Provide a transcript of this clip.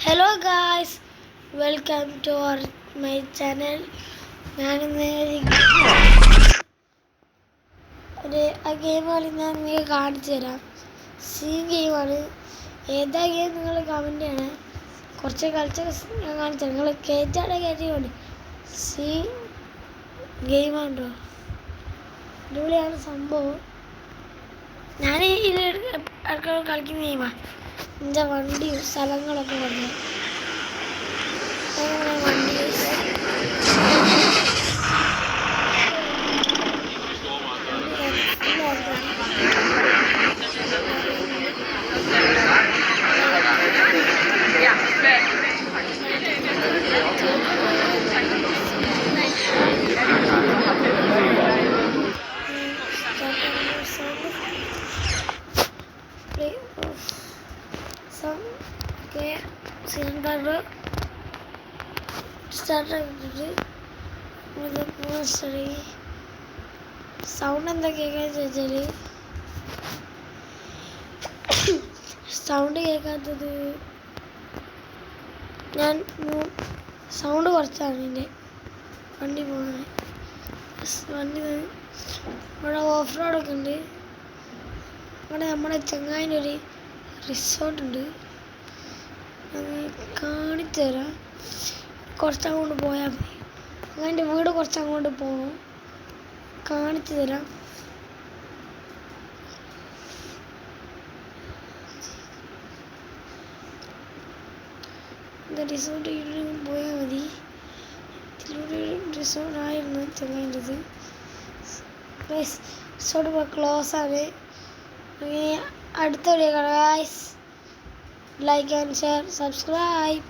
Hello guys, welcome to my channel. ഞാനിന്ന് ആ game കളി ഞാൻ നിങ്ങൾക്ക് കാണിച്ചു തരാം. ഗെയിമാണ്. ഏതാ ഗെയിം നിങ്ങൾ കമൻറ്റ് ചെയ്യണേ. കുറച്ച് കളിച്ച ഞാൻ കാണിച്ചു തരാം. നിങ്ങൾ കയറ്റിക്കൊണ്ട് ഗെയിമാണോ, അടിപൊളിയാണ് സംഭവം. ഞാൻ ഇതിൽ കളിക്കുന്ന ഗെയിമാണ്. എൻ്റെ വണ്ടിയും സ്ഥലങ്ങളൊക്കെ വന്നു. വണ്ടി സിലിണ്ടർ സൗണ്ട് എന്താ കേൾക്കാന്ന് ചോദിച്ചാൽ, സൗണ്ട് കേൾക്കാത്തത് ഞാൻ സൗണ്ട് കുറച്ചാണ് എൻ്റെ വണ്ടി പോകുന്നത്. വണ്ടി ഇവിടെ ഓഫ് റോഡൊക്കെ ഉണ്ട്. ഇവിടെ നമ്മുടെ ചങ്ങായിൻ്റെ ഒരു റിസോർട്ടുണ്ട്. കാണിച്ചു തരാം. കുറച്ചങ്ങോട്ട് പോയാൽ മതി. അങ്ങനെ വീട് കുറച്ചങ്ങോട്ട് പോകണം. കാണിച്ചു തരാം. റിസോർട്ട് പോയാൽ മതി. ഇതിലൂടെ റിസോർട്ടായിരുന്നു ചങ്ങായിൻ്റെത്. റിസോർട്ട് ഇപ്പോൾ ക്ലോസ് ആണ്. അടുത്ത വീഡിയോ കാണാം. Like and share, subscribe.